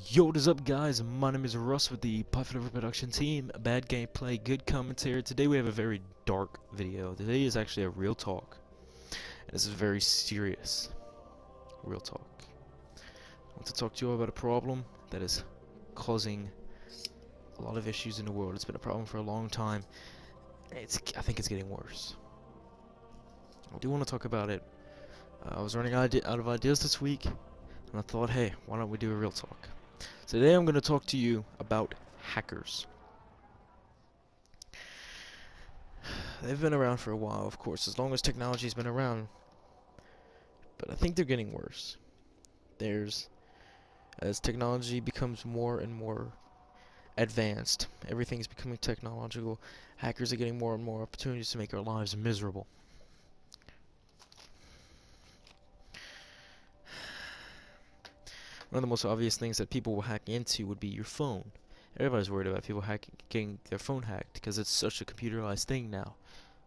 Yo, what is up, guys? My name is Russ with the Puffin Production team. Bad gameplay, good commentary. Today we have a very dark video. Today is actually a real talk. And this is very serious. Real talk. I want to talk to you about a problem that is causing a lot of issues in the world. It's been a problem for a long time. I think it's getting worse. I do want to talk about it. I was running out of ideas this week, and I thought, hey, why don't we do a real talk? So today I'm going to talk to you about hackers. They've been around for a while, of course, as long as technology's been around. But I think they're getting worse. As technology becomes more and more advanced, everything's becoming technological, hackers are getting more and more opportunities to make our lives miserable. One of the most obvious things that people will hack into would be your phone. Everybody's worried about people getting their phone hacked because it's such a computerized thing now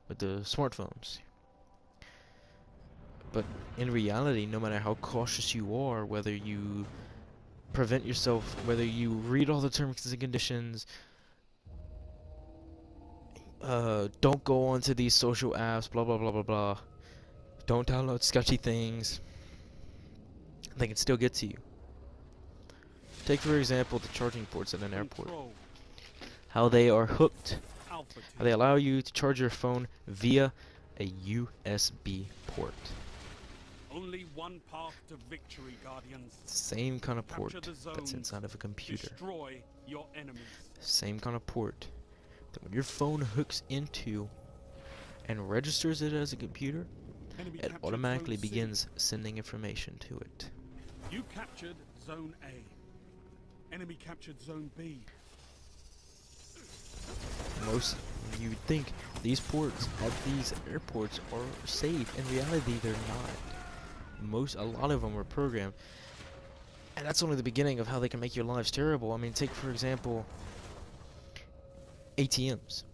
with the smartphones. But in reality, no matter how cautious you are, whether you prevent yourself, whether you read all the terms and conditions, don't go onto these social apps, blah blah blah blah blah, don't download sketchy things, they can still get to you. Take, for example, the charging ports at an airport. How they are hooked. How they allow you to charge your phone via a USB port. Only one path to victory, Guardians. Same kind of port that's inside of a computer. Destroy your enemies. Same kind of port that when your phone hooks into and registers it as a computer, it automatically begins sending information to it. You captured Zone A. Enemy captured Zone B. You would think these ports at these airports are safe. In reality, they're not. A lot of them are programmed, and that's only the beginning of how they can make your lives terrible. I mean, take for example ATMs.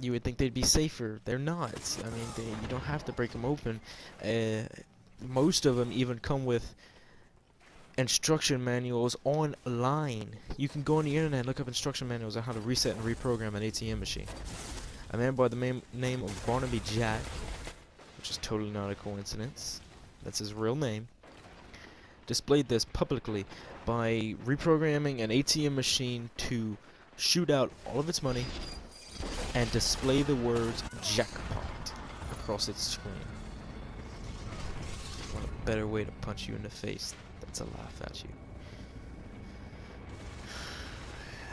You would think they'd be safer. They're not. I mean, you don't have to break them open. Most of them even come with instruction manuals online. You can go on the internet and look up instruction manuals on how to reset and reprogram an ATM machine. A man by the name of Barnaby Jack, which is totally not a coincidence, that's his real name, displayed this publicly by reprogramming an ATM machine to shoot out all of its money and display the words jackpot across its screen. What a better way to punch you in the face. That's a laugh at you.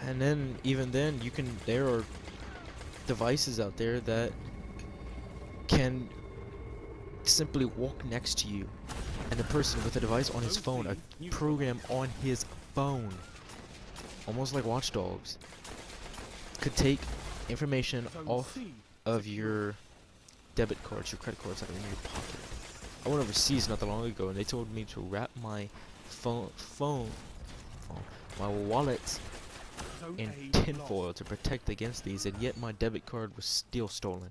And then, even then, there are devices out there that can simply walk next to you, and the person with the device on his phone, a program on his phone, almost like Watch Dogs, could take information off of your debit cards, your credit cards that are in your pocket. I went overseas not that long ago, and they told me to wrap my my wallet in tinfoil to protect against these, and yet my debit card was still stolen.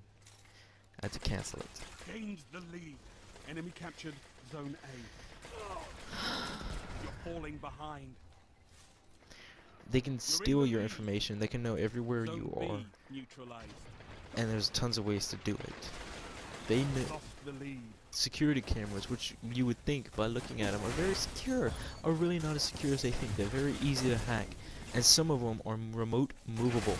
I had to cancel it. Gained the lead. Enemy captured Zone A. You're falling behind. They can steal your information. They can know everywhere you are. And there's tons of ways to do it. They know security cameras, which you would think by looking at them are very secure, are really not as secure as they think. They're very easy to hack, and some of them are remote movable.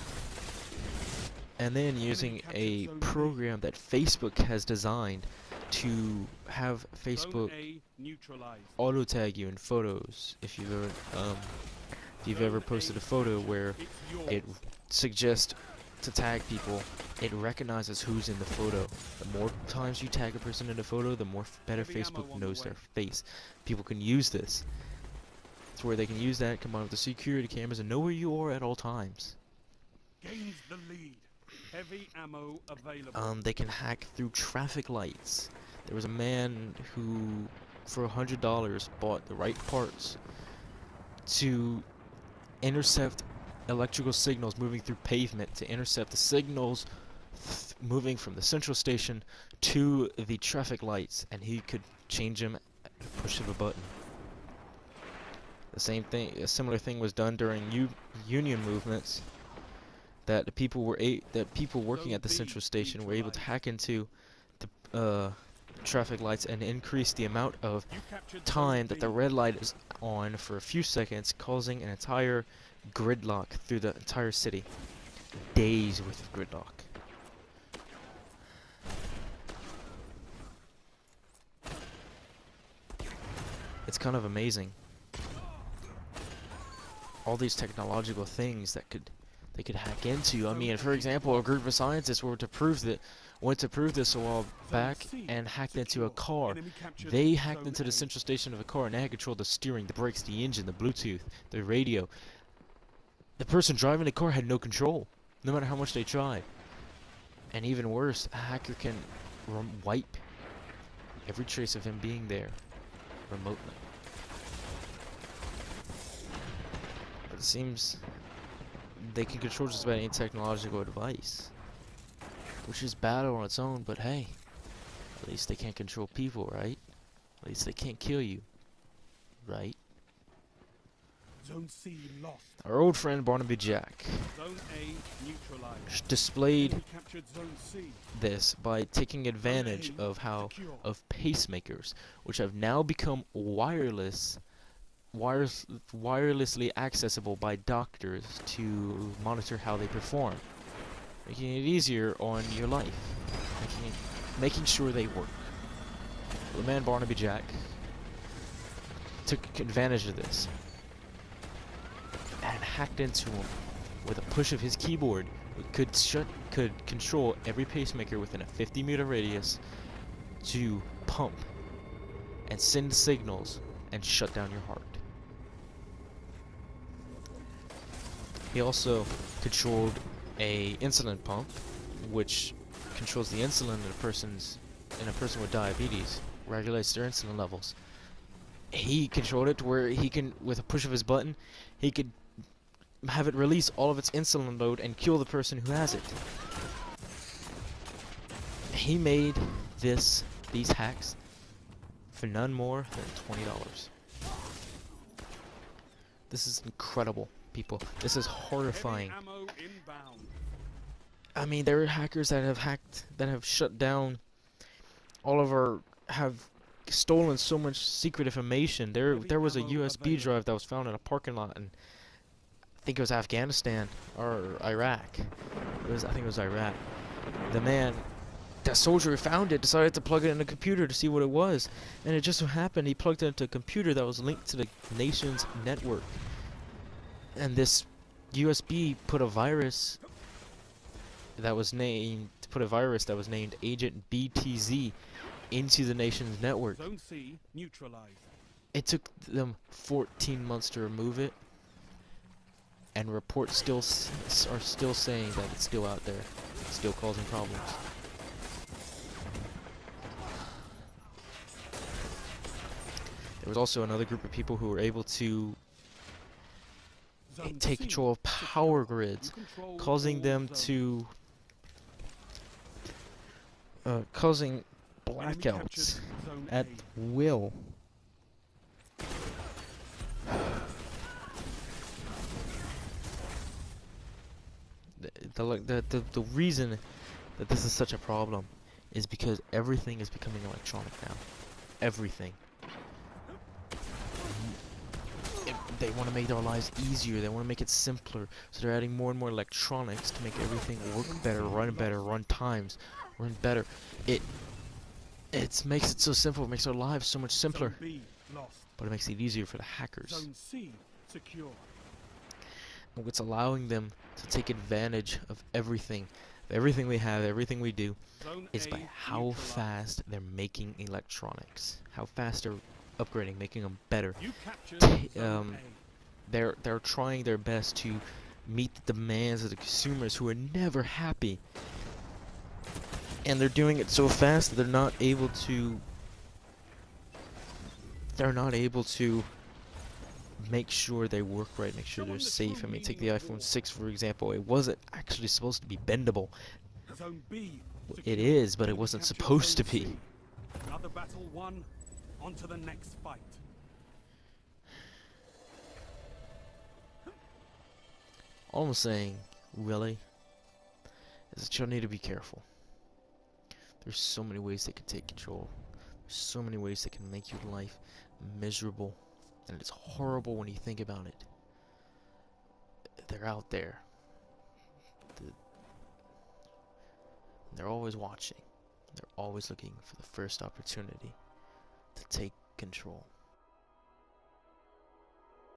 And then using a program that Facebook has designed to have Facebook auto tag you in photos. If you've ever posted a photo where it suggests to tag people, it recognizes who's in the photo. The more times you tag a person in the photo, the better Facebook knows their face. People can use this. It's where they can use that combined with the security cameras and know where you are at all times. Gains the lead. Heavy ammo available. They can hack through traffic lights. There was a man who, for $100, bought the right parts to intercept electrical signals moving through pavement, to intercept the signals moving from the central station to the traffic lights, and he could change them at the push of a button. The same thing, a similar thing was done during union movements. That the people working at the central station were able to hack into the traffic lights and increase the amount of time that the red light is on for a few seconds, causing an entire gridlock through the entire city. Days worth of gridlock. It's kind of amazing. All these technological things that they could hack into. I mean, for example, a group of scientists went to prove this a while back and hacked into a car. They hacked into the central station of a car and they had control of the steering, the brakes, the engine, the Bluetooth, the radio. The person driving the car had no control, no matter how much they tried. And even worse, a hacker can wipe every trace of him being there remotely. But it seems they can control just about any technological device, which is bad on its own, but hey, at least they can't control people, right? At least they can't kill you, right? Zone C lost. Our old friend Barnaby Jack Zone A neutralized. displayed Enemy captured Zone C. this by taking advantage of pacemakers, which have now become wirelessly accessible by doctors to monitor how they perform, making it easier on your life, making sure they work. The man Barnaby Jack took advantage of this and hacked into him with a push of his keyboard. Could control every pacemaker within a 50-meter radius to pump and send signals and shut down your heart. He also controlled a insulin pump, which controls the insulin in a person with diabetes, regulates their insulin levels. He controlled it to where he can, with a push of his button, he could have it release all of its insulin load and kill the person who has it. He made these hacks for none more than $20. This is incredible, people. This is horrifying. Ammo inbound. I mean, there are hackers that have shut down have stolen so much secret information. There was a USB drive that was found in a parking lot in, I think it was Afghanistan or Iraq. I think it was Iraq. That soldier who found it decided to plug it in a computer to see what it was, and it just so happened he plugged it into a computer that was linked to the nation's network. And this USB put a virus that was named Agent BTZ into the nation's network. Zone C neutralized. It took them 14 months to remove it, and reports are still saying that it's still out there, still causing problems. There was also another group of people who were able to take control of power grids, causing blackouts at will. The reason that this is such a problem is because everything is becoming electronic now. Everything. They want to make their lives easier. They want to make it simpler. So they're adding more and more electronics to make everything work better, run times, run better. It makes it so simple. It makes our lives so much simpler. But it makes it easier for the hackers. Zone C secure. And what's allowing them to take advantage of everything we have, everything we do, is by how fast they're making electronics. How fast they're upgrading, making them better. They're trying their best to meet the demands of the consumers who are never happy. And they're doing it so fast that they're not able to make sure they work right, make sure they're safe. I mean, take the iPhone 6 for example. It wasn't actually supposed to be bendable. Zone B. It secured. is, but it Enemy wasn't captured supposed to Zone be. C. Another battle won. On to the next fight. All I'm saying, really, is that you'll need to be careful. There's so many ways they can take control. There's so many ways that can make your life miserable. And it's horrible when you think about it. They're out there. They're always watching. They're always looking for the first opportunity to take control.